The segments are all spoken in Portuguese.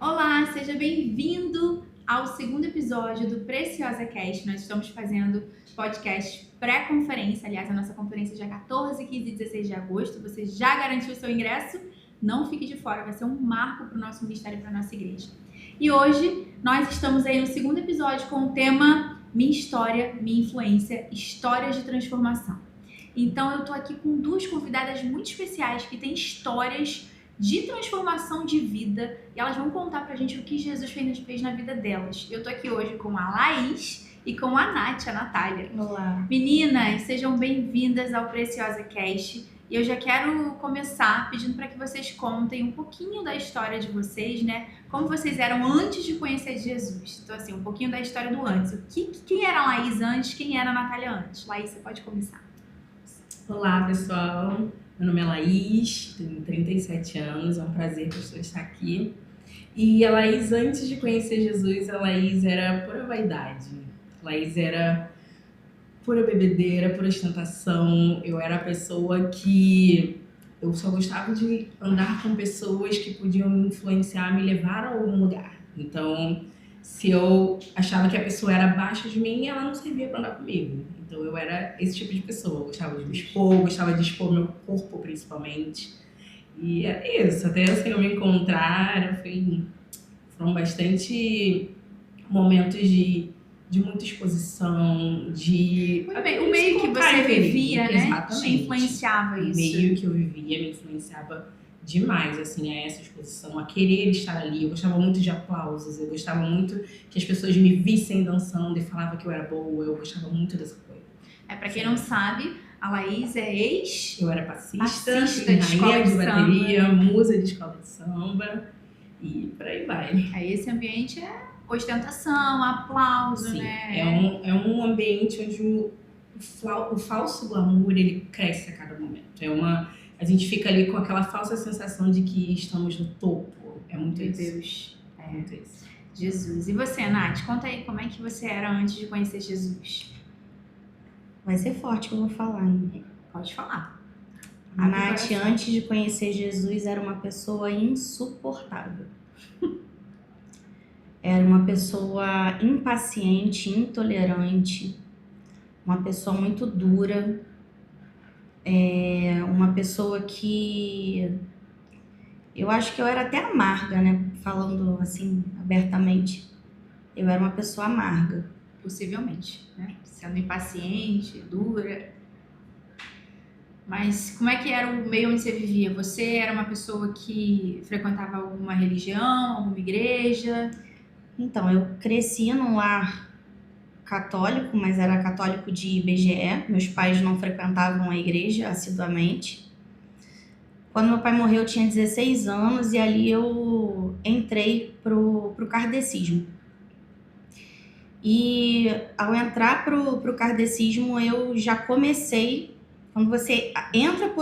Olá, seja bem-vindo ao segundo episódio do Preciosa Cast. Nós estamos fazendo podcast pré-conferência. Aliás, a nossa conferência é dia 14, 15 e 16 de agosto. Você já garantiu o seu ingresso? Não fique de fora, vai ser um marco para o nosso ministério e para a nossa igreja. E hoje nós estamos aí no segundo episódio com o tema Minha História, Minha Influência, Histórias de Transformação. Então eu tô aqui com duas convidadas muito especiais que têm histórias de transformação de vida e elas vão contar pra gente o que Jesus fez na vida delas. Eu tô aqui hoje com a Laís e com a Nath, a Natália. Olá. Meninas, sejam bem-vindas ao Preciosa Cast. E eu já quero começar pedindo para que vocês contem um pouquinho da história de vocês, né? Como vocês eram antes de conhecer Jesus. Então, assim, um pouquinho da história do antes. Quem era a Laís antes, quem era a Natália antes? Laís, você pode começar. Olá, pessoal. Meu nome é Laís, tenho 37 anos, é um prazer estar aqui. E a Laís, antes de conhecer Jesus, a Laís era pura vaidade. A Laís era pura bebedeira, pura ostentação. Eu era a pessoa que eu só gostava de andar com pessoas que podiam me influenciar, me levar a algum lugar. Então, se eu achava que a pessoa era abaixo de mim, ela não servia para andar comigo. Então eu era esse tipo de pessoa, eu gostava de expor meu corpo principalmente. E é isso, até o Senhor me encontrar, foram bastante momentos de muita exposição, de... O meio que você vivia, né? Exatamente. Te influenciava isso. O meio que eu vivia me influenciava demais, assim, a essa exposição, a querer estar ali. Eu gostava muito de aplausos, eu gostava muito que as pessoas me vissem dançando e falavam que eu era boa, eu gostava muito dessa coisa. Pra quem não sabe, a Laís é Eu era passista de escola de bateria, musa de escola de samba e por aí vai. Aí esse ambiente é ostentação, aplauso, Sim, né? É um ambiente onde o falso glamour, ele cresce a cada momento. A gente fica ali com aquela falsa sensação de que estamos no topo. É muito Meu isso. Deus. É muito isso. Jesus. E você, Nath? Conta aí como é que você era antes de conhecer Jesus. Vai ser forte que eu vou falar, hein? Pode falar. A Nath, antes de conhecer Jesus, era uma pessoa insuportável. Era uma pessoa impaciente, intolerante, uma pessoa muito dura, uma pessoa que... Eu acho que eu era até amarga, né? Falando assim, abertamente. Eu era uma pessoa amarga. Possivelmente, né? Sendo impaciente, dura. Mas como é que era o meio onde você vivia? Você era uma pessoa que frequentava alguma religião, alguma igreja? Então, eu cresci num lar católico, mas era católico de IBGE. Meus pais não frequentavam a igreja assiduamente. Quando meu pai morreu, eu tinha 16 anos e ali eu entrei pro kardecismo. E ao entrar pro kardecismo, eu já comecei... Quando você entra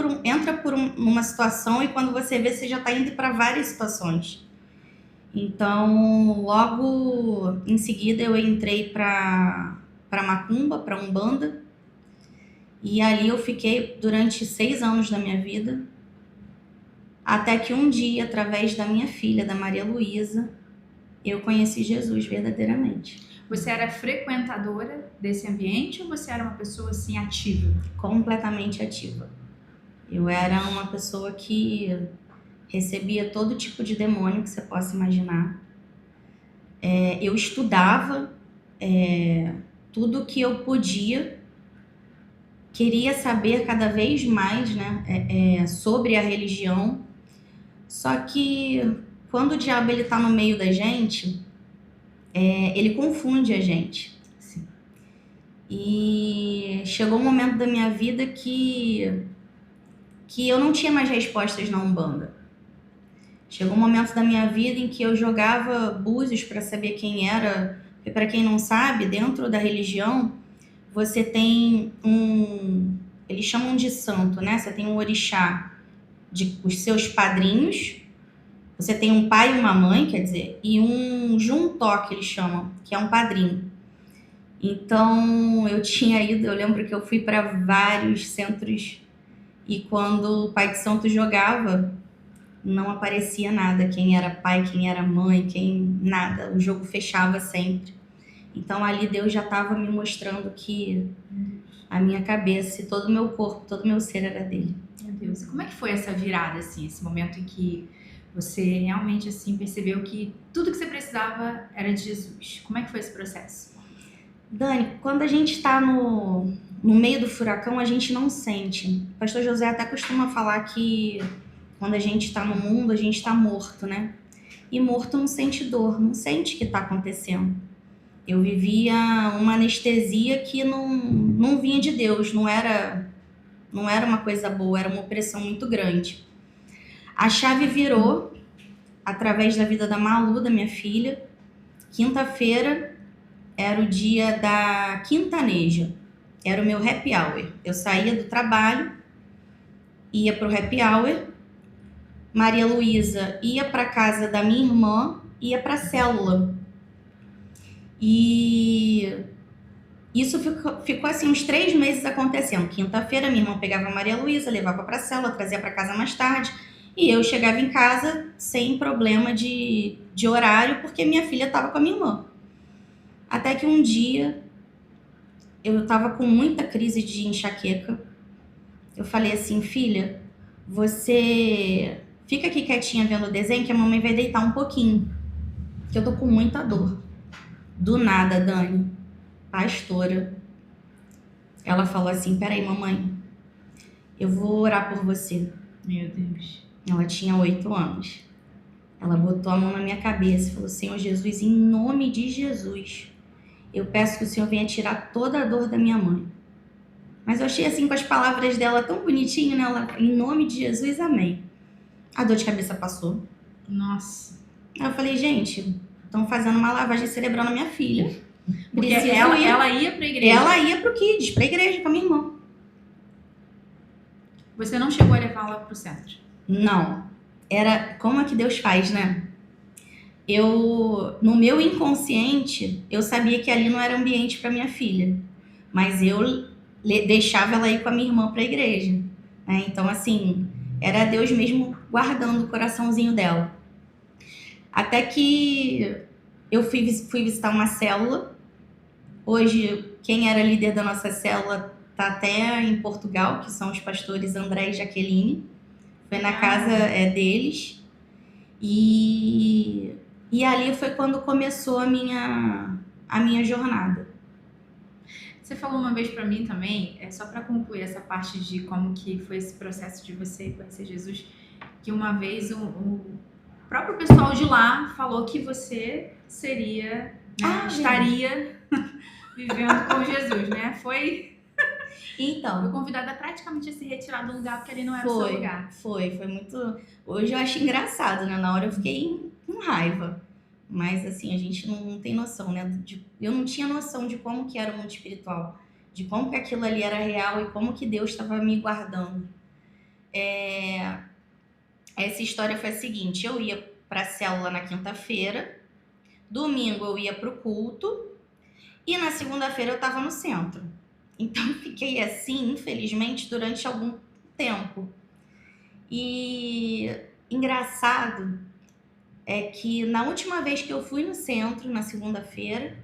numa situação e quando você vê, você já está indo para várias situações. Então, logo em seguida, eu entrei para Macumba, para Umbanda. E ali eu fiquei durante 6 anos da minha vida. Até que um dia, através da minha filha, da Maria Luísa, eu conheci Jesus verdadeiramente. Você era frequentadora desse ambiente ou você era uma pessoa assim ativa? Completamente ativa. Eu era uma pessoa que recebia todo tipo de demônio que você possa imaginar. Eu estudava tudo que eu podia, queria saber cada vez mais, né, sobre a religião. Só que quando o diabo ele tá no meio da gente, ele confunde a gente. Sim. E chegou um momento da minha vida que eu não tinha mais respostas na Umbanda. Chegou um momento da minha vida em que eu jogava búzios para saber quem era. E para quem não sabe, dentro da religião, você tem eles chamam de santo, né? Você tem um orixá, os seus padrinhos. Você tem um pai e uma mãe, quer dizer, e um juntó, que eles chamam, que é um padrinho. Então, eu lembro que eu fui para vários centros, e quando o pai de santo jogava, não aparecia nada, quem era pai, quem era mãe, nada, o jogo fechava sempre. Então ali Deus já estava me mostrando que a minha cabeça e todo o meu corpo, todo o meu ser era dele. Meu Deus, e como é que foi essa virada, assim, esse momento em que você realmente, assim, percebeu que tudo que você precisava era de Jesus? Como é que foi esse processo? Dani, quando a gente está no meio do furacão, a gente não sente. O pastor José até costuma falar que quando a gente está no mundo, a gente está morto, né? E morto não sente dor, não sente o que está acontecendo. Eu vivia uma anestesia que não vinha de Deus, não era uma coisa boa, era uma opressão muito grande. A chave virou através da vida da Malu, da minha filha. Quinta-feira era o dia da quintaneja, era o meu happy hour. Eu saía do trabalho, ia pro happy hour, Maria Luísa ia para casa da minha irmã, ia para a célula. E isso ficou assim uns 3 meses acontecendo. Quinta-feira, minha irmã pegava a Maria Luísa, levava para a célula, trazia para casa mais tarde. E eu chegava em casa sem problema de horário, porque minha filha estava com a minha irmã. Até que um dia, eu estava com muita crise de enxaqueca. Eu falei assim, filha, você fica aqui quietinha vendo o desenho que a mamãe vai deitar um pouquinho. Que eu tô com muita dor. Do nada, Dani, pastora, ela falou assim, peraí, mamãe, eu vou orar por você. Meu Deus. Ela tinha 8 anos. Ela botou a mão na minha cabeça e falou, Senhor Jesus, em nome de Jesus, eu peço que o Senhor venha tirar toda a dor da minha mãe. Mas eu achei assim, com as palavras dela tão bonitinho, né? Ela, em nome de Jesus, amém. A dor de cabeça passou. Nossa. Aí eu falei, gente, estão fazendo uma lavagem cerebral na minha filha. Porque ela ia pra igreja. Ela ia pro Kids, pra igreja com a minha irmã. Você não chegou a levá-la pro centro? Não. Era como é que Deus faz, né? No meu inconsciente, eu sabia que ali não era ambiente para minha filha. Mas eu deixava ela ir com a minha irmã pra igreja. Né? Então, assim, era Deus mesmo guardando o coraçãozinho dela. Até que eu fui visitar uma célula. Hoje, quem era líder da nossa célula tá até em Portugal, que são os pastores André e Jaqueline. Foi na casa deles. E ali foi quando começou a minha jornada. Você falou uma vez pra mim também, só pra concluir essa parte de como que foi esse processo de você conhecer Jesus, que uma vez o próprio pessoal de lá falou que você seria, né, estaria vivendo com Jesus, né? Foi convidada praticamente a se retirar do lugar, porque ali não era o seu lugar. Foi muito... Hoje eu acho engraçado, né? Na hora eu fiquei com raiva. Mas, assim, a gente não tem noção, né? Eu não tinha noção de como que era o mundo espiritual. De como que aquilo ali era real e como que Deus estava me guardando. Essa história foi a seguinte. Eu ia para a célula na quinta-feira. Domingo eu ia para o culto. E na segunda-feira eu estava no centro. Então, eu fiquei assim, infelizmente, durante algum tempo. E engraçado é que na última vez que eu fui no centro, na segunda-feira,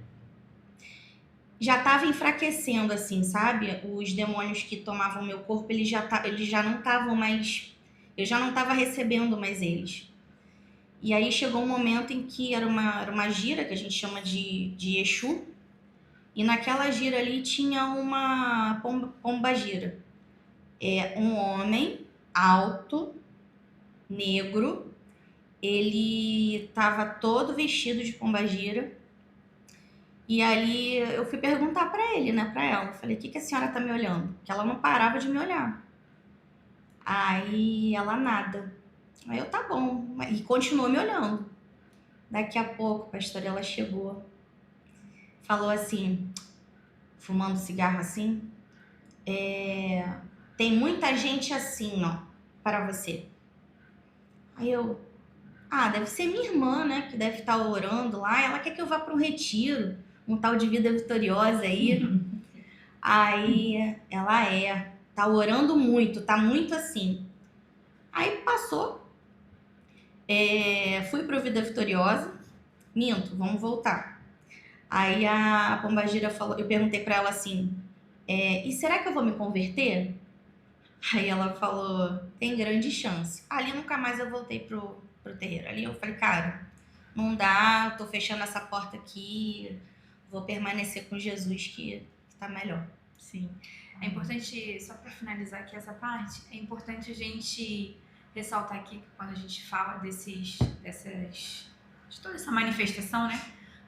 já estava enfraquecendo, assim, sabe? Os demônios que tomavam meu corpo, eles já não estavam mais... Eu já não estava recebendo mais eles. E aí chegou um momento em que era uma gira, que a gente chama de Exu, e naquela gira ali tinha uma pombagira. Um homem alto, negro, ele estava todo vestido de pombagira. E ali eu fui perguntar para ele, né, para ela. Eu falei, o que a senhora tá me olhando? Porque ela não parava de me olhar. Aí ela nada. Aí eu, tá bom. E continuou me olhando. Daqui a pouco, pastora, ela chegou. Falou assim, fumando cigarro assim. Tem muita gente assim, ó, para você. Aí eu, deve ser minha irmã, né, que deve estar orando lá. Ela quer que eu vá para um retiro, um tal de vida vitoriosa aí. Aí ela tá orando muito, tá muito assim. Aí passou. Fui pro Vida Vitoriosa. Minto, vamos voltar. Aí a Pombagira falou, eu perguntei pra ela assim, e será que eu vou me converter? Aí ela falou, tem grande chance. Ali nunca mais eu voltei pro terreiro. Ali eu falei, cara, não dá, tô fechando essa porta aqui, vou permanecer com Jesus que tá melhor. Sim. É importante, só para finalizar aqui essa parte, é importante a gente ressaltar aqui que quando a gente fala de toda essa manifestação, né?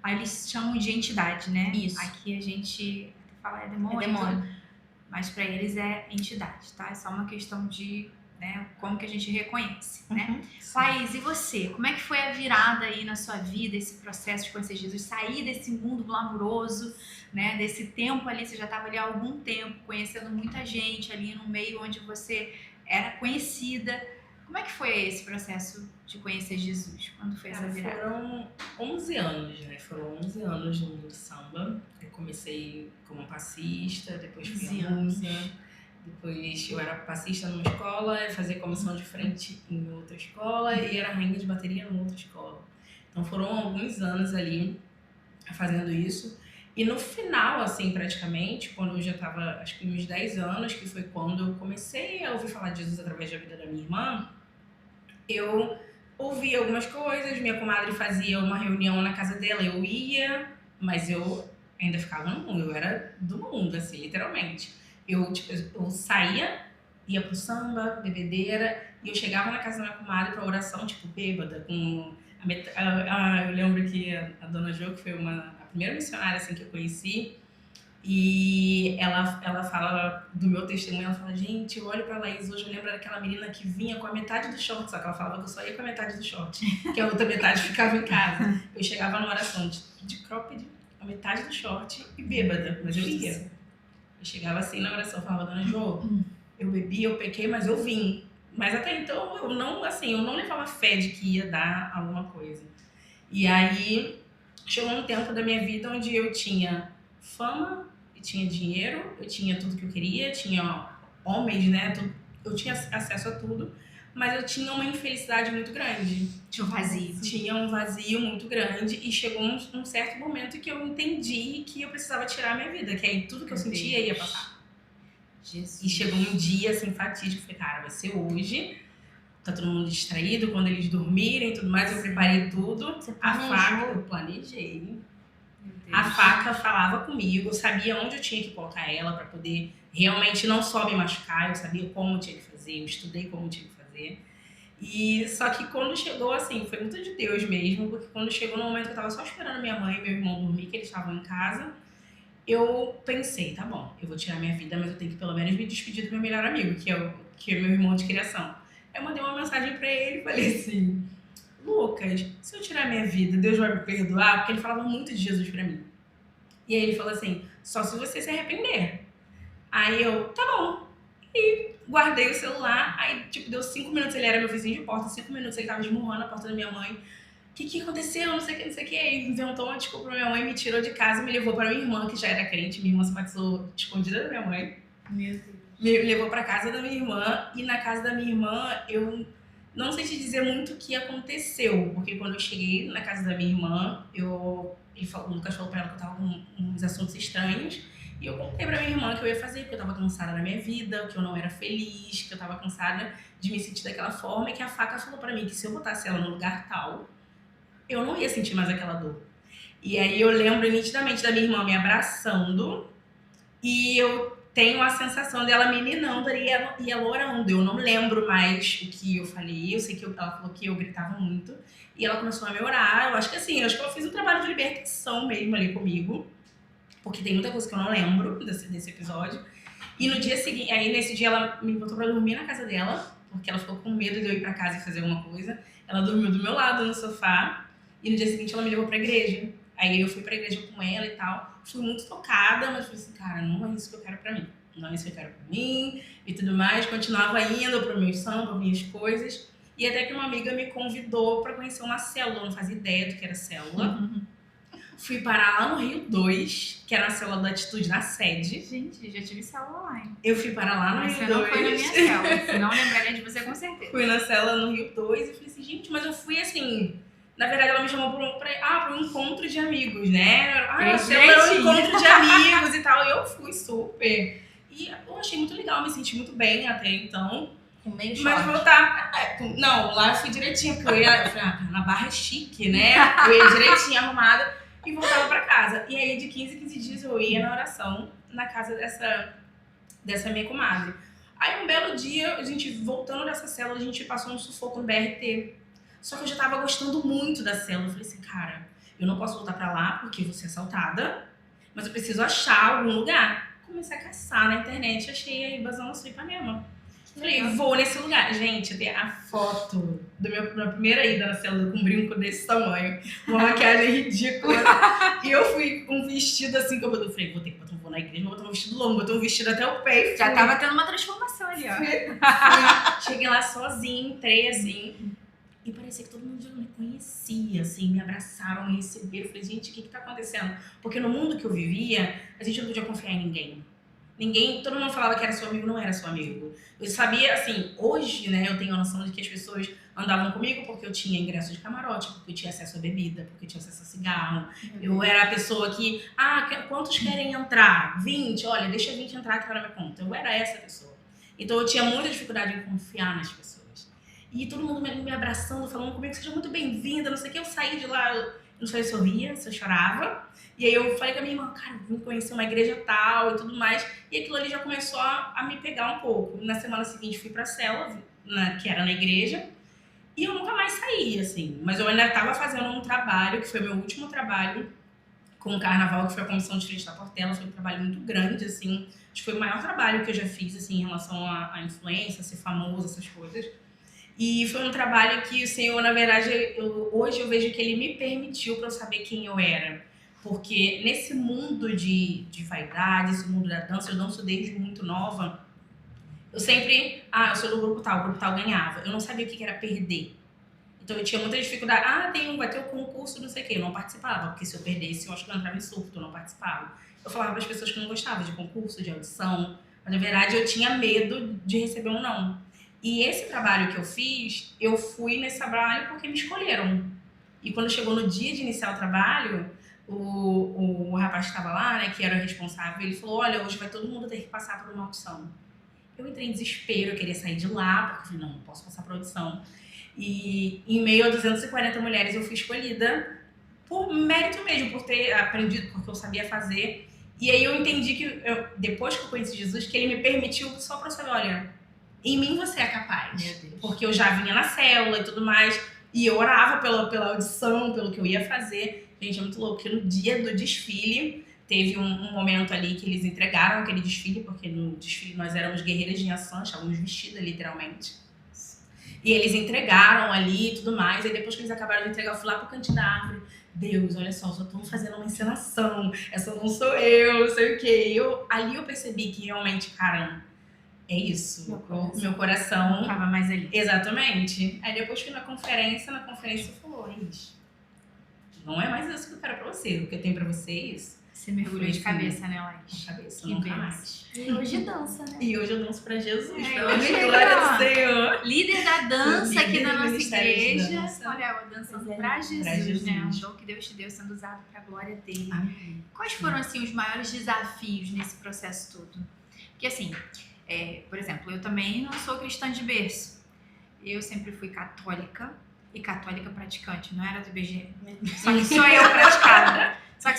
Aí eles chamam de entidade, né? Isso. Aqui a gente fala demônio. É demônio. Mas para eles é entidade, tá? É só uma questão de, né, como que a gente reconhece, né? Laís, e você? Como é que foi a virada aí na sua vida, esse processo de conhecer Jesus, sair desse mundo glamouroso, né, desse tempo ali, você já estava ali há algum tempo, conhecendo muita gente ali no meio onde você era conhecida. Como é que foi esse processo de conhecer Jesus? Quando foi essa virada? Foram 11 anos, né? Foram 11 anos no mundo do samba. Eu comecei como passista, depois fui musa. Depois eu era passista numa escola, fazia comissão de frente em outra escola e era rainha de bateria em outra escola. Então foram alguns anos ali fazendo isso. E no final, assim, praticamente, quando eu já estava, acho que uns 10 anos, que foi quando eu comecei a ouvir falar de Jesus através da vida da minha irmã, eu ouvi algumas coisas, minha comadre fazia uma reunião na casa dela, eu ia, mas eu ainda ficava no mundo, eu era do mundo, assim, literalmente. Eu saía, ia pro samba, bebedeira, e eu chegava na casa da minha comadre pra oração, tipo, bêbada, com... eu lembro que a dona Jo, que foi a primeira missionária, assim, que eu conheci, e ela fala do meu testemunho, ela fala, gente, eu olho pra Laís hoje, eu lembro daquela menina que vinha com a metade do short, só que ela falava que eu só ia com a metade do short, que a outra metade ficava em casa. Eu chegava na oração de cropped, a metade do short e bêbada, mas eu ia. Eu chegava assim na oração, falava, dona Jo, eu bebi, eu pequei, mas eu vim. Mas até então eu não levava fé de que ia dar alguma coisa. E aí chegou um tempo da minha vida onde eu tinha fama, eu tinha dinheiro, eu tinha tudo que eu queria, tinha homens, né? Eu tinha acesso a tudo, mas eu tinha uma infelicidade muito grande. Tinha um vazio. Tinha um vazio muito grande e chegou um certo momento que eu entendi que eu precisava tirar a minha vida, que aí tudo que eu sentia ia passar. Jesus. E chegou um dia, assim, fatídico, falei, cara, vai ser hoje, tá todo mundo distraído, quando eles dormirem e tudo mais, eu preparei tudo. A faca, eu planejei. A faca falava comigo, eu sabia onde eu tinha que colocar ela pra poder realmente não só me machucar, eu sabia como eu tinha que fazer, eu estudei como eu tinha que fazer. E só que quando chegou, assim, foi muito de Deus mesmo, porque quando chegou no momento que eu tava só esperando minha mãe e meu irmão dormir, que eles estavam em casa, eu pensei, tá bom, eu vou tirar minha vida, mas eu tenho que pelo menos me despedir do meu melhor amigo, que é meu irmão de criação. Eu mandei uma mensagem pra ele e falei assim, Lucas, se eu tirar minha vida, Deus vai me perdoar? Porque ele falava muito de Jesus pra mim. E aí ele falou assim, só se você se arrepender. Aí eu, tá bom. E guardei o celular, aí tipo, deu 5 minutos, ele era meu vizinho de porta, 5 minutos ele tava esmurrando a porta da minha mãe. O que aconteceu? Não sei o que. Aí inventou uma desculpa pra minha mãe, me tirou de casa e me levou pra minha irmã, que já era crente. Minha irmã se batizou escondida da minha mãe. Meu Deus. Me levou pra casa da minha irmã, e na casa da minha irmã eu não sei te dizer muito o que aconteceu, porque quando eu cheguei na casa da minha irmã, o Lucas falou pra ela que eu tava com uns assuntos estranhos, e eu contei pra minha irmã que eu ia fazer, porque eu tava cansada da minha vida, que eu não era feliz, que eu tava cansada de me sentir daquela forma, e que a faca falou pra mim que se eu botasse ela no lugar tal, eu não ia sentir mais aquela dor. E aí eu lembro nitidamente da minha irmã me abraçando, e eu tenho a sensação dela me ninando e ela orando. Eu não lembro mais o que eu falei. Eu sei que ela falou que eu gritava muito. E ela começou a me orar. Eu acho que assim, eu fiz um trabalho de libertação mesmo ali comigo. Porque tem muita coisa que eu não lembro desse episódio. E no dia seguinte, aí nesse dia ela me botou pra dormir na casa dela. Porque ela ficou com medo de eu ir pra casa e fazer alguma coisa. Ela dormiu do meu lado no sofá. E no dia seguinte ela me levou pra igreja. Aí eu fui pra igreja com ela e tal. Fui muito tocada, mas falei assim, cara, não é isso que eu quero pra mim. Não é isso que eu quero pra mim e tudo mais. Continuava indo pro meu samba, minhas coisas. E até que uma amiga me convidou pra conhecer uma célula. Eu não fazia ideia do que era célula. Fui parar lá no Rio 2, que era na célula da Atitude, na sede. Gente, já tive célula lá, hein? Eu fui parar lá no Mas Rio você 2. não foi na minha célula, senão eu lembraria de você com certeza. Fui na célula no Rio 2 e falei assim, gente, mas eu fui assim... Na verdade, ela me chamou para um encontro de amigos, né? A célula era um encontro de amigos e tal. E eu fui super. E eu achei muito legal, me senti muito bem até então. Com meio Mas short. voltar... Não, lá eu fui direitinho, porque eu falei, na Barra é chique, né? Eu ia direitinho, arrumada, e voltava pra casa. E aí, de 15 em 15 dias, eu ia na oração, na casa dessa minha comadre. Aí, um belo dia, a gente, voltando dessa célula, a gente passou um sufoco no BRT. Só que eu já tava gostando muito da célula. Eu falei assim, cara, eu não posso voltar pra lá, porque eu vou ser assaltada, mas eu preciso achar algum lugar. Comecei a caçar na internet, achei a Ibazão Sul Ipanema. Falei, vou nesse lugar. Gente, eu tenho a foto da minha primeira ida na célula com um brinco desse tamanho. Uma maquiagem ridícula. E eu fui com um vestido assim, que eu falei, vou ter que botar na igreja, vou botar um vestido longo, botar um vestido até o pé. Já tava tendo uma transformação ali, ó. Cheguei lá sozinha, entrei assim. E parecia que todo mundo já me conhecia, assim, me abraçaram, me receberam. Eu falei, gente, o que tá acontecendo? Porque no mundo que eu vivia, a gente não podia confiar em ninguém. Todo mundo falava que era seu amigo, não era seu amigo. Eu sabia, assim, hoje, né, eu tenho a noção de que as pessoas andavam comigo porque eu tinha ingresso de camarote, porque eu tinha acesso a bebida, porque eu tinha acesso a cigarro. Eu era a pessoa que, quantos querem entrar? 20? Olha, deixa 20 entrar que tá na minha conta. Eu era essa pessoa. Então eu tinha muita dificuldade em confiar nas pessoas. E todo mundo me abraçando, falando comigo, seja muito bem-vinda, não sei o que. Eu saí de lá, eu não sei se eu ria, se eu chorava. E aí eu falei com a minha irmã, cara, vim conhecer uma igreja tal e tudo mais. E aquilo ali já começou a me pegar um pouco. Na semana seguinte fui pra célula, que era na igreja. E eu nunca mais saí, assim. Mas eu ainda estava fazendo um trabalho, que foi meu último trabalho com o carnaval, que foi a Comissão de Frente da Portela. Foi um trabalho muito grande, assim. Acho que foi o maior trabalho que eu já fiz, assim, em relação à influência, a ser famoso, essas coisas. E foi um trabalho que o Senhor, na verdade, hoje eu vejo que Ele me permitiu para eu saber quem eu era. Porque nesse mundo de vaidade, esse mundo da dança, eu danço desde muito nova. Eu sempre, eu sou do grupo tal ganhava. Eu não sabia o que era perder. Então eu tinha muita dificuldade. Vai ter o concurso, não sei o quê. Eu não participava, porque se eu perdesse, eu acho que eu entrava em surto, eu não participava. Eu falava para as pessoas que não gostavam de concurso, de audição. Mas na verdade eu tinha medo de receber um não. E esse trabalho que eu fiz, eu fui nesse trabalho porque me escolheram. E quando chegou no dia de iniciar o trabalho, o rapaz que estava lá, né, que era o responsável, ele falou, olha, hoje vai todo mundo ter que passar por uma audição. Eu entrei em desespero, eu queria sair de lá, porque eu falei, não posso passar por audição. E em meio a 240 mulheres eu fui escolhida por mérito mesmo, por ter aprendido, porque eu sabia fazer. E aí eu entendi que, depois que eu conheci Jesus, que ele me permitiu só para eu saber, olha, em mim você é capaz. Meu Deus. Porque eu já vinha na célula e tudo mais, e eu orava pela audição, pelo que eu ia fazer. Gente, é muito louco, porque no dia do desfile, teve um momento ali que eles entregaram aquele desfile, porque no desfile nós éramos guerreiras de Yansan, estávamos vestidas literalmente. E eles entregaram ali e tudo mais, e depois que eles acabaram de entregar, eu fui lá pro cantinho da árvore. Deus, olha só estão fazendo uma encenação, essa não sou eu, não sei o quê. Ali eu percebi que realmente, cara, é isso. Meu coração não tava mais ali. Exatamente. Aí depois fui na conferência falou, não é mais isso que eu quero pra você. O que eu tenho pra você é isso. Você mergulhou de cabeça, né, Laís? De cabeça, Que nunca benção. mais. E hoje dança, né? E hoje eu danço pra Jesus. É, Pelo hoje amor de é glória legal. do Senhor. Líder da dança aqui Líder na do nossa Ministério de igreja. Dança. Olha, eu dançando Pois é. pra Jesus, Pra Jesus. né? Um dom que Deus te deu sendo usado pra glória dele. Amém. Quais foram, assim, os maiores desafios nesse processo todo? Porque, assim, por exemplo, eu também não sou cristã de berço. Eu sempre fui católica e católica praticante, não era do IBGE. Só que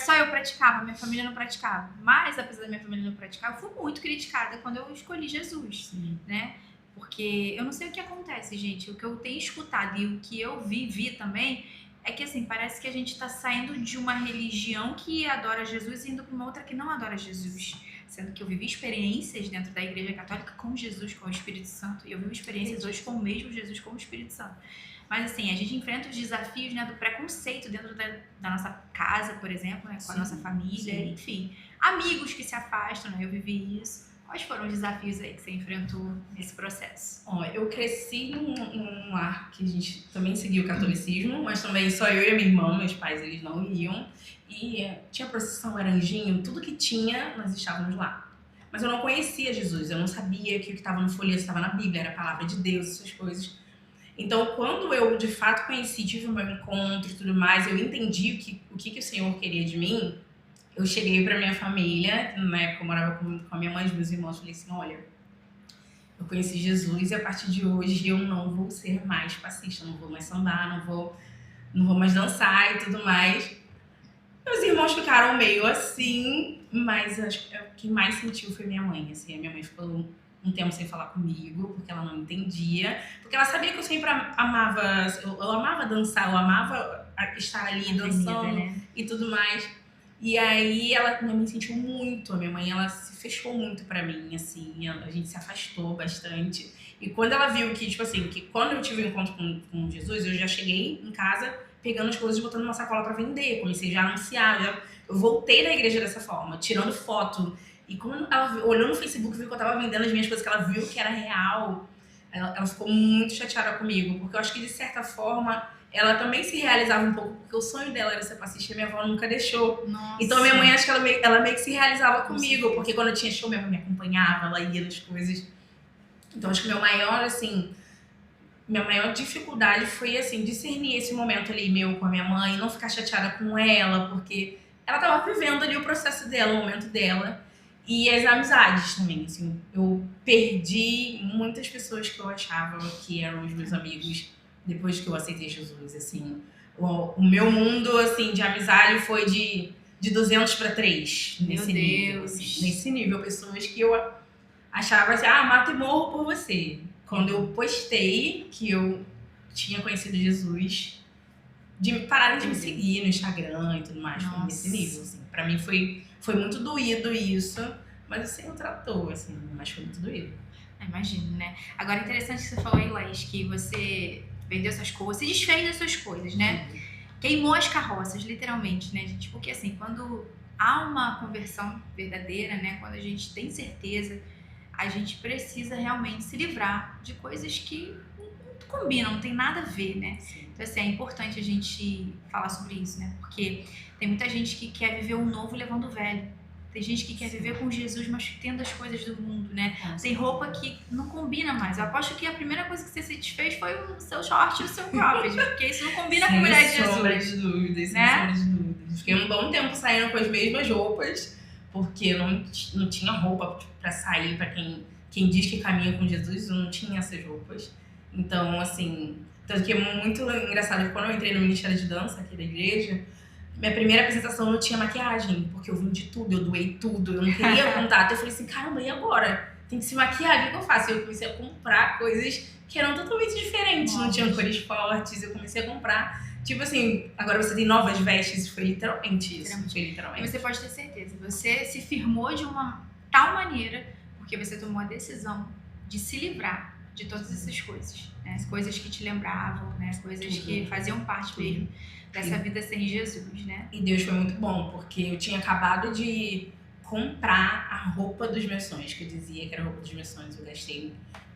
só eu praticava. Minha família não praticava. Mas, apesar da minha família não praticar, eu fui muito criticada quando eu escolhi Jesus, né? Porque eu não sei o que acontece, gente. O que eu tenho escutado e o que eu vivi também é que, assim, parece que a gente tá saindo de uma religião que adora Jesus e indo pra uma outra que não adora Jesus. Sendo que eu vivi experiências dentro da Igreja Católica com Jesus, com o Espírito Santo. E eu vivo experiências hoje com o mesmo Jesus, com o Espírito Santo. Mas, assim, a gente enfrenta os desafios, né, do preconceito dentro da nossa casa, por exemplo, né, com a nossa família, enfim. Amigos que se afastam, né, eu vivi isso. Quais foram os desafios aí que você enfrentou nesse processo? Ó, eu cresci num lar que a gente também seguia o catolicismo, mas também só eu e a minha irmã, meus pais, eles não iam. E tinha procissão, era anjinho, tudo que tinha, nós estávamos lá. Mas eu não conhecia Jesus, eu não sabia que o que estava no folheto estava na Bíblia, era a palavra de Deus, essas coisas. Então, quando eu de fato conheci, tive o meu encontro e tudo mais, eu entendi o que o Senhor queria de mim. Eu cheguei pra minha família, na época eu morava com a minha mãe e meus irmãos, falei assim, olha, eu conheci Jesus e a partir de hoje eu não vou ser mais passista, não vou mais sambar, não vou mais dançar e tudo mais. Meus irmãos ficaram meio assim, mas acho que quem mais sentiu foi minha mãe, assim, a minha mãe ficou um tempo sem falar comigo, porque ela não entendia, porque ela sabia que eu sempre amava, eu amava dançar, eu amava estar ali dançando, né? E tudo mais. E aí minha mãe sentiu muito, a minha mãe ela se fechou muito pra mim, assim, a gente se afastou bastante. E quando ela viu que, tipo assim, que quando eu tive um encontro com Jesus, eu já cheguei em casa pegando as coisas e botando numa sacola pra vender, comecei já a anunciar, eu voltei da igreja dessa forma, tirando foto. E quando ela olhou no Facebook, viu que eu tava vendendo as minhas coisas, que ela viu que era real, ela ficou muito chateada comigo, porque eu acho que de certa forma ela também se realizava um pouco, porque o sonho dela era ser passista e minha avó nunca deixou. Nossa. Então minha mãe, acho que ela meio que se realizava comigo, porque quando eu tinha show, minha mãe me acompanhava, ela ia nas coisas. Então acho que minha maior dificuldade foi, assim, discernir esse momento ali meu com a minha mãe, não ficar chateada com ela, porque ela tava vivendo ali o processo dela, o momento dela. E as amizades também, assim, eu perdi muitas pessoas que eu achava que eram os meus amigos depois que eu aceitei Jesus, assim. O meu mundo, assim, de amizade foi de 200 para 3, nesse nível, assim, nesse nível, pessoas que eu achava assim, mato e morro por você. Quando eu postei que eu tinha conhecido Jesus, de pararem de me seguir no Instagram e tudo mais, foi nesse nível, assim. Pra mim foi muito doído isso, mas o Senhor tratou, assim, mas foi muito doído. Imagino, né? Agora, interessante que você falou aí, Laís, que você vendeu suas coisas, se desfez das suas coisas, né? Queimou as carroças, literalmente, né, gente? Porque, assim, quando há uma conversão verdadeira, né? Quando a gente tem certeza, a gente precisa realmente se livrar de coisas que não combinam, não tem nada a ver, né? Sim. Então, assim, é importante a gente falar sobre isso, né? Porque tem muita gente que quer viver o novo levando o velho. Tem gente que quer viver com Jesus, mas tendo as coisas do mundo, né? Tem roupa que não combina mais. Eu aposto que a primeira coisa que você se desfez foi o seu short e o seu cropped, porque isso não combina com a mulher de Jesus. Sem sombra de dúvidas, sem sombra de dúvidas. Fiquei um bom tempo saindo com as mesmas roupas, porque eu não tinha roupa pra sair, pra quem diz que caminha com Jesus, eu não tinha essas roupas. Então, assim, tanto que é muito engraçado que quando eu entrei no Ministério de Dança aqui da igreja, minha primeira apresentação não tinha maquiagem, porque eu vendi tudo, eu doei tudo, eu não queria contato. Eu falei assim, caramba, e agora? Tem que se maquiar, o que eu faço? Eu comecei a comprar coisas que eram totalmente diferentes, não tinham cores fortes, eu comecei a comprar. Tipo assim, agora você tem novas vestes, foi literalmente isso. Foi literalmente. E você pode ter certeza, você se firmou de uma tal maneira, porque você tomou a decisão de se livrar de todas essas coisas, né? As coisas que te lembravam, né? As coisas que faziam parte mesmo dessa vida sem Jesus, né? E Deus foi muito bom, porque eu tinha acabado de comprar a roupa dos meus sonhos, que eu dizia que era a roupa dos meus sonhos. Eu gastei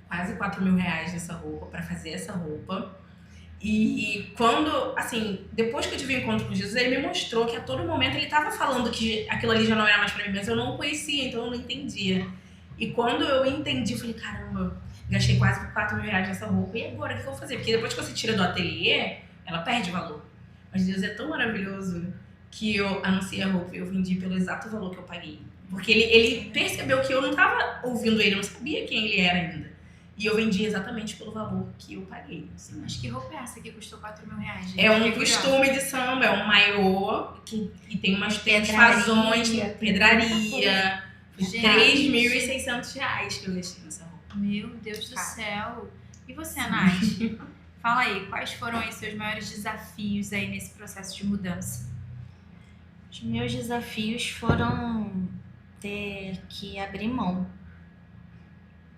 quase R$4.000 nessa roupa, pra fazer essa roupa. E quando, assim, depois que eu tive um encontro com Jesus, ele me mostrou que a todo momento ele tava falando que aquilo ali já não era mais pra mim, mas eu não o conhecia, então eu não entendia. E quando eu entendi, eu falei, caramba, gastei quase R$4.000 nessa roupa, e agora o que eu vou fazer? Porque depois que você tira do ateliê, ela perde valor. Mas Deus é tão maravilhoso que eu anunciei a roupa e eu vendi pelo exato valor que eu paguei. Porque ele percebeu que eu não tava ouvindo ele, eu não sabia quem ele era ainda. E eu vendi exatamente pelo valor que eu paguei. Assim. Mas que roupa é essa que custou R$4.000? Gente? É um costume de samba, é um maiô que tem umas fazões, pedraria. R$3.600 que eu gastei nessa roupa. Meu Deus do céu. E você, Nath? Fala aí, quais foram aí seus maiores desafios aí nesse processo de mudança? Os meus desafios foram ter que abrir mão.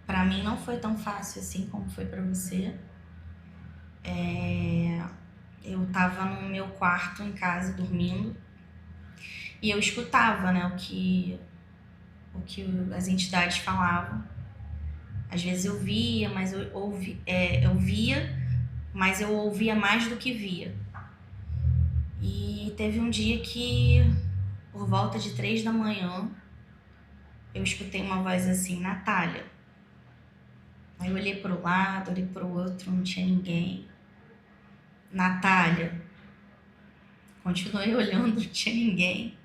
Pra mim não foi tão fácil assim como foi pra você. Eu tava no meu quarto em casa dormindo e eu escutava, né, o que o que as entidades falavam. Às vezes eu via, mas eu via, mas eu ouvia mais do que via. E teve um dia que, por volta de 3 da manhã, eu escutei uma voz assim, Natália. Aí eu olhei pro lado, olhei pro outro, não tinha ninguém. Natália. Continuei olhando, não tinha ninguém.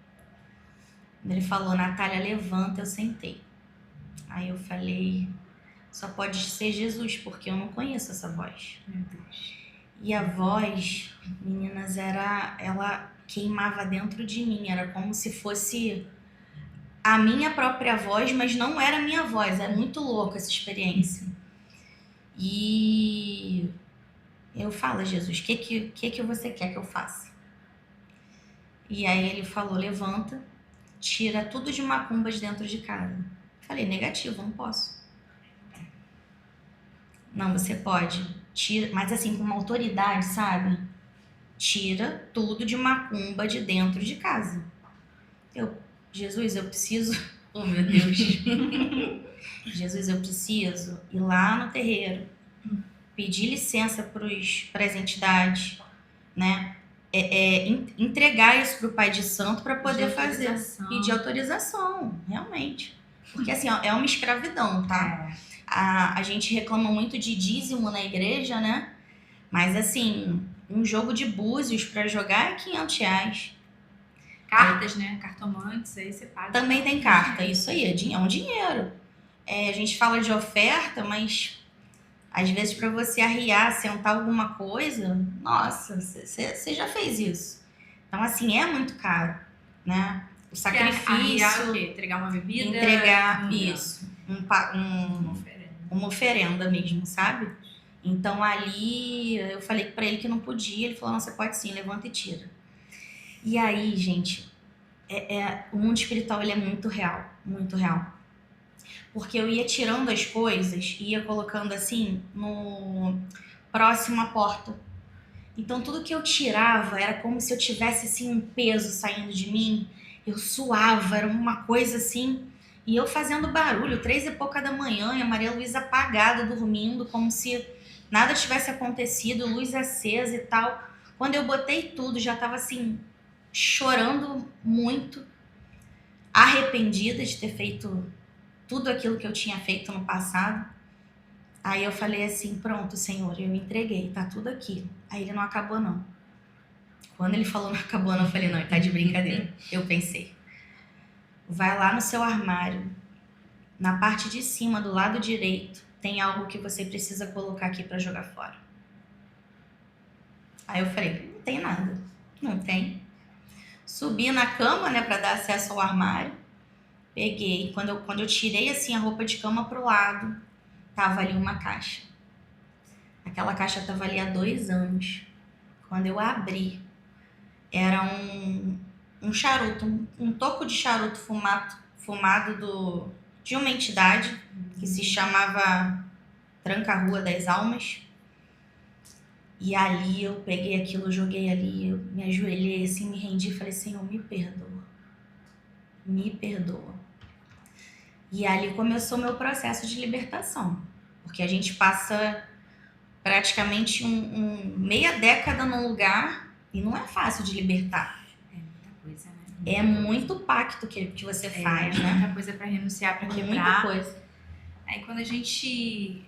Ele falou, Natália, levanta, eu sentei. Aí eu falei, só pode ser Jesus, porque eu não conheço essa voz. Meu Deus. E a voz, meninas, ela queimava dentro de mim, era como se fosse a minha própria voz, mas não era a minha voz, é muito louca essa experiência. E eu falo, Jesus, o que você quer que eu faça? E aí ele falou, levanta, tira tudo de macumba de dentro de casa. Falei, negativo, não posso. Não, você pode. Tira, mas assim, com uma autoridade, sabe? Tira tudo de macumba de dentro de casa. Jesus, eu preciso... Oh, meu Deus. Jesus, eu preciso ir lá no terreiro, pedir licença para as entidades, né? Entregar isso pro Pai de Santo para poder fazer. Pedir autorização, realmente. Porque assim, ó, é uma escravidão, tá? A gente reclama muito de dízimo na igreja, né? Mas assim, um jogo de búzios para jogar é R$500. Cartas, né? Cartomantes, aí você paga. Também tem carta, isso aí, é um dinheiro. A gente fala de oferta, mas às vezes para você arriar, sentar alguma coisa, nossa, você já fez isso. Então, assim, é muito caro, né? O sacrifício... Arriar o quê? Entregar uma bebida? Entregar, isso. Uma oferenda mesmo, sabe? Então, ali, eu falei pra ele que não podia, ele falou, não, você pode sim, levanta e tira. E aí, gente, o mundo espiritual, ele é muito real, muito real. Porque eu ia tirando as coisas, ia colocando assim, no próximo à porta. Então, tudo que eu tirava era como se eu tivesse assim um peso saindo de mim. Eu suava, era uma coisa assim. E eu fazendo barulho, 3 e pouca da manhã, e a Maria Luísa apagada, dormindo, como se nada tivesse acontecido, luz acesa e tal. Quando eu botei tudo, já tava assim, chorando muito, arrependida de ter feito tudo aquilo que eu tinha feito no passado. Aí eu falei assim, pronto, Senhor, eu entreguei, tá tudo aqui. Aí ele, não acabou não. Quando ele falou não acabou não, eu falei, não, ele tá de brincadeira. Eu pensei, vai lá no seu armário, na parte de cima, do lado direito, tem algo que você precisa colocar aqui pra jogar fora. Aí eu falei, não tem nada, não tem. Subi na cama, né, pra dar acesso ao armário. Peguei, quando eu tirei assim a roupa de cama pro lado, tava ali uma caixa. Aquela caixa tava ali há 2 anos. Quando eu abri, era um charuto, um toco de charuto fumado de uma entidade que se chamava Tranca-Rua das Almas. E ali eu peguei aquilo, joguei ali, eu me ajoelhei assim, me rendi e falei, Senhor, me perdoa. Me perdoa. E ali começou o meu processo de libertação. Porque a gente passa praticamente meia década num lugar e não é fácil de libertar. É muita coisa, né? É muito pacto que você faz, né? Muita coisa pra renunciar, pra quebrar. Muita coisa. Aí quando a gente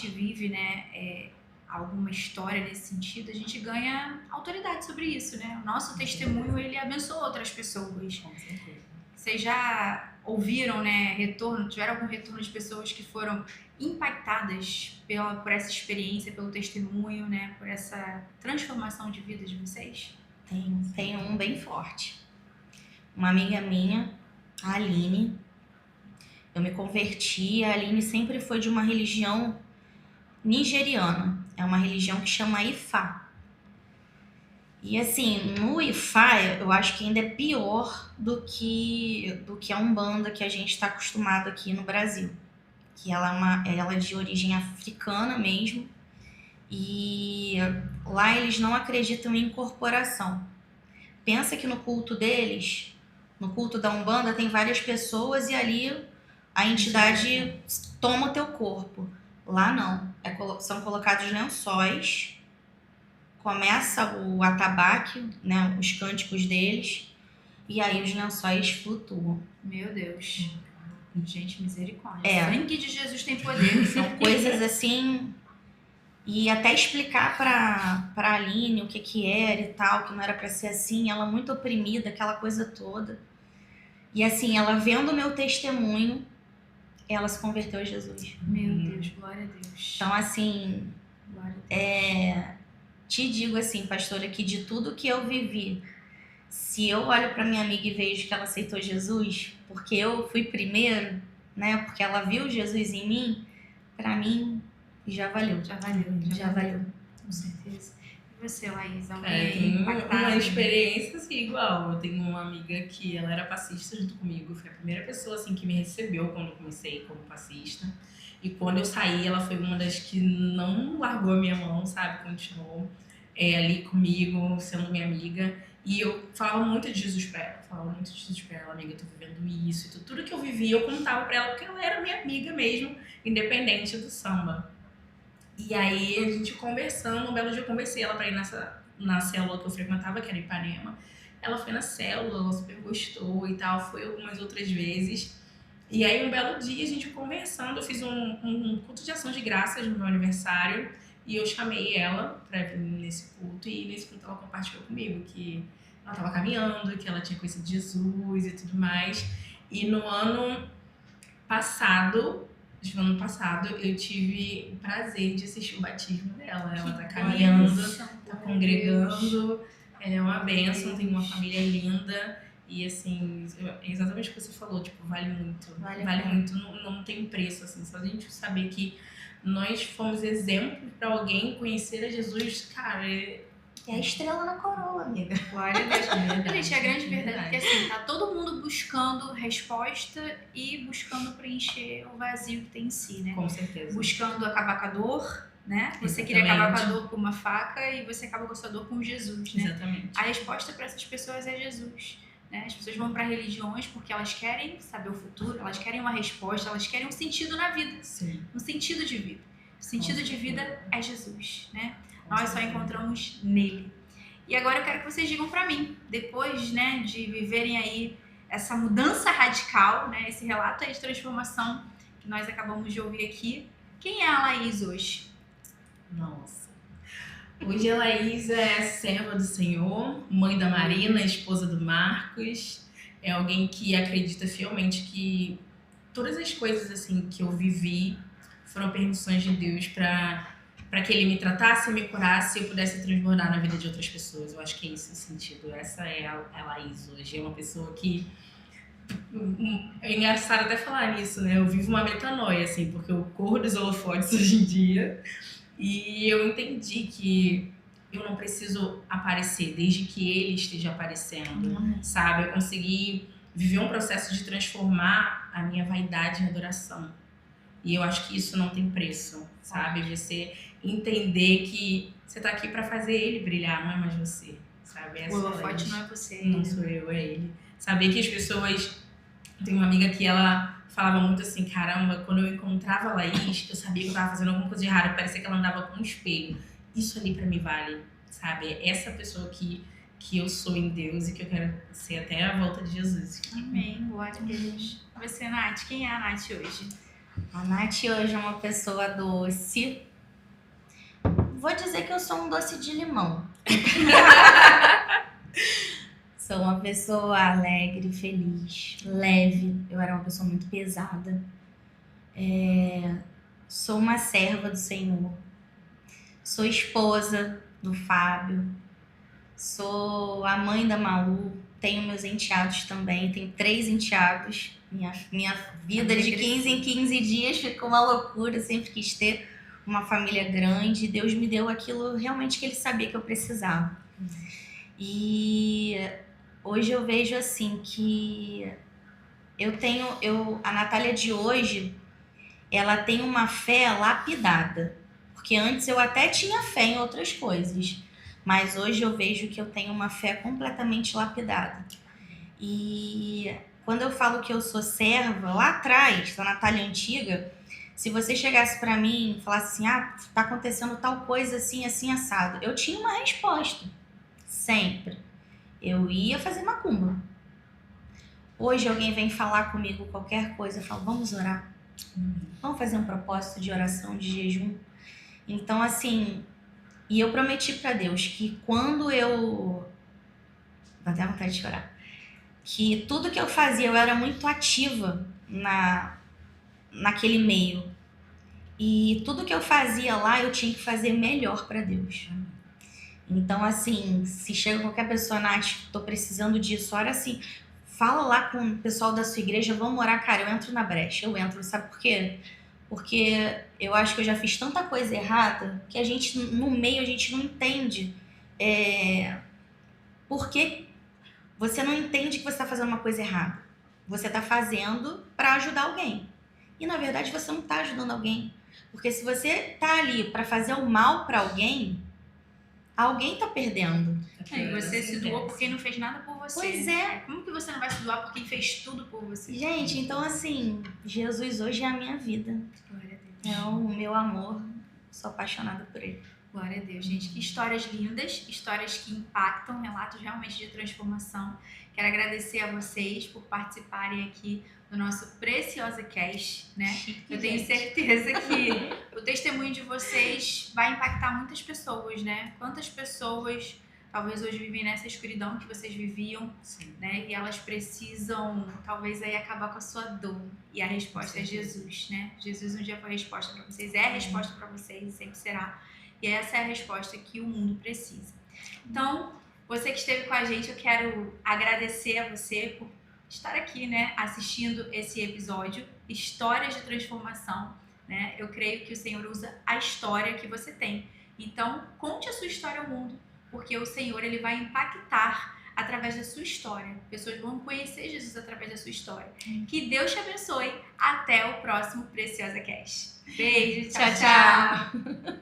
vive, né, alguma história nesse sentido, a gente ganha autoridade sobre isso, né? O nosso testemunho, ele abençoa outras pessoas. Com certeza. Vocês já ouviram, né, tiveram algum retorno de pessoas que foram impactadas por essa experiência, pelo testemunho, né, por essa transformação de vida de vocês? Tem um bem forte. Uma amiga minha, a Aline, eu me converti, a Aline sempre foi de uma religião nigeriana. É uma religião que chama Ifá. E assim, no Ifá, eu acho que ainda é pior do que a Umbanda que a gente está acostumado aqui no Brasil. Que ela é de origem africana mesmo. E lá eles não acreditam em incorporação. Pensa que no culto deles, No culto da Umbanda tem várias pessoas e ali a entidade toma o teu corpo. Lá não. São colocados lençóis, começa o atabaque, né, os cânticos deles, e aí os lençóis flutuam. Meu Deus. Gente, misericórdia. É. O sangue de Jesus tem poder. São coisas assim. E até explicar pra Aline o que era e tal, que não era pra ser assim, ela muito oprimida, aquela coisa toda. E assim, ela vendo o meu testemunho, ela se converteu a Jesus. Meu Deus, glória a Deus. Então, assim, Glória a Deus. te digo assim, pastora, que de tudo que eu vivi, se eu olho pra minha amiga e vejo que ela aceitou Jesus, porque eu fui primeiro, né? Porque ela viu Jesus em mim, pra mim já valeu. Já valeu. Já valeu. Com certeza. E você, Laís? Eu Alguém tenho impactada? uma experiência assim, igual. Eu tenho uma amiga que ela era passista junto comigo. Foi a primeira pessoa assim, que me recebeu quando eu comecei como passista. E quando eu saí, ela foi uma das que não largou a minha mão, sabe? Continuou ali comigo, sendo minha amiga. E eu falava muito de Jesus pra ela. Amiga, eu tô vivendo isso. E tudo que eu vivi, eu contava pra ela, porque ela era minha amiga mesmo, independente do samba. E aí, a gente conversando, um belo dia eu conversei ela pra ir na célula que eu frequentava, que era Ipanema. Ela foi na célula, ela super gostou e tal, foi algumas outras vezes. E aí, um belo dia, a gente conversando, eu fiz um culto de ação de graças no meu aniversário. E eu chamei ela pra vir nesse culto, e nesse culto ela compartilhou comigo que ela tava caminhando, que ela tinha conhecido Jesus e tudo mais. E no ano passado, eu tive o prazer de assistir o batismo dela. Ela tá caminhando, tá congregando, ela é uma bênção, tem uma família linda. E assim, é exatamente o que você falou, tipo, vale muito. Vale muito, não tem preço, assim, só a gente saber que nós fomos exemplo pra alguém conhecer a Jesus, cara. É a estrela na coroa, amiga. Glória a Deus. Gente, é a grande verdade é que assim, tá todo mundo buscando resposta e buscando preencher o vazio que tem em si, né? Com certeza. Buscando acabar com a dor, né? Você queria acabar com a dor com uma faca e você acaba com a sua dor com Jesus, né? Exatamente. A resposta para essas pessoas é Jesus. Né? As pessoas vão para religiões porque elas querem saber o futuro, elas querem uma resposta, elas querem um sentido na vida. Sim. Um sentido de vida. O sentido de vida é Jesus, né? Nós só certeza. encontramos nele. E agora eu quero que vocês digam pra mim, depois, né, de viverem aí essa mudança radical, né, esse relato aí de transformação que nós acabamos de ouvir aqui, quem é a Laís hoje? Nossa. Hoje a Laís é serva do Senhor, mãe da Marina, esposa do Marcos. É alguém que acredita fielmente que todas as coisas assim que eu vivi foram permissões de Deus para que Ele me tratasse, me curasse e eu pudesse transbordar na vida de outras pessoas. Eu acho que é esse o sentido. Essa é a Laís hoje. É uma pessoa que... É engraçado até falar nisso, né? Eu vivo uma metanoia, assim, porque eu corro dos holofotes hoje em dia e eu entendi que eu não preciso aparecer desde que Ele esteja aparecendo, sabe? Eu consegui viver um processo de transformar a minha vaidade em adoração. E eu acho que isso não tem preço, sabe? Você entender que você tá aqui pra fazer Ele brilhar, não é mais você, sabe? O holofote não é você. Não sou eu, é Ele. Saber que as pessoas... Tem uma amiga que ela falava muito assim, caramba, quando eu encontrava a Laís, eu sabia que eu tava fazendo alguma coisa de errada, parecia que ela andava com um espelho. Isso ali pra mim vale, sabe? É essa pessoa que eu sou em Deus e que eu quero ser até a volta de Jesus. Amém, glória a Deus. Você, Nath, quem é a Nath hoje? A Nath hoje é uma pessoa doce. Vou dizer que eu sou um doce de limão. Sou uma pessoa alegre, feliz, leve. Eu era uma pessoa muito pesada. Sou uma serva do Senhor. Sou esposa do Fábio. Sou a mãe da Malu. Tenho meus enteados também. Tenho 3 enteados. Minha vida de 15 em 15 dias ficou uma loucura. Eu sempre quis ter uma família grande. Deus me deu aquilo realmente que Ele sabia que eu precisava. E hoje eu vejo assim que a Natália de hoje, ela tem uma fé lapidada. Porque antes eu até tinha fé em outras coisas. Mas hoje eu vejo que eu tenho uma fé completamente lapidada. E quando eu falo que eu sou serva, lá atrás, da Natália antiga, se você chegasse pra mim e falasse assim, tá acontecendo tal coisa assim, assim, assado, eu tinha uma resposta, sempre. Eu ia fazer macumba. Hoje alguém vem falar comigo qualquer coisa, eu falo, vamos orar. Vamos fazer um propósito de oração, de jejum. Então, assim, e eu prometi pra Deus que quando eu... Dá até vontade de chorar. Que tudo que eu fazia, eu era muito ativa naquele meio. E tudo que eu fazia lá, eu tinha que fazer melhor pra Deus. Então, assim, se chega qualquer pessoa, Nath, tô precisando disso, ora assim, fala lá com o pessoal da sua igreja, vamos orar, cara, eu entro na brecha, eu entro, sabe por quê? Porque eu acho que eu já fiz tanta coisa errada que a gente, no meio, a gente não entende por que você não entende que você está fazendo uma coisa errada. Você está fazendo para ajudar alguém. E, na verdade, você não está ajudando alguém. Porque se você está ali para fazer o mal para alguém está perdendo. E você se doou por quem não fez nada por você. Pois é. Como que você não vai se doar por quem fez tudo por você? Gente, então assim, Jesus hoje é a minha vida. Glória a Deus. É o meu amor. Sou apaixonada por ele. Glória a Deus, gente. Que histórias lindas, histórias que impactam, relatos realmente de transformação. Quero agradecer a vocês por participarem aqui do nosso Preciosa Cast, né? Eu tenho certeza que o testemunho de vocês vai impactar muitas pessoas, né? Quantas pessoas talvez hoje vivem nessa escuridão que vocês viviam, né? E elas precisam, talvez, aí acabar com a sua dor. E a resposta é Jesus, né? Jesus um dia foi a resposta para vocês, é a resposta para vocês e sempre será. E essa é a resposta que o mundo precisa. Então, você que esteve com a gente, eu quero agradecer a você por estar aqui, né, assistindo esse episódio, Histórias de Transformação, né? Eu creio que o Senhor usa a história que você tem. Então, conte a sua história ao mundo, porque o Senhor, ele vai impactar através da sua história. Pessoas vão conhecer Jesus através da sua história. Que Deus te abençoe. Até o próximo Preciosa Cast. Beijo, tchau, tchau.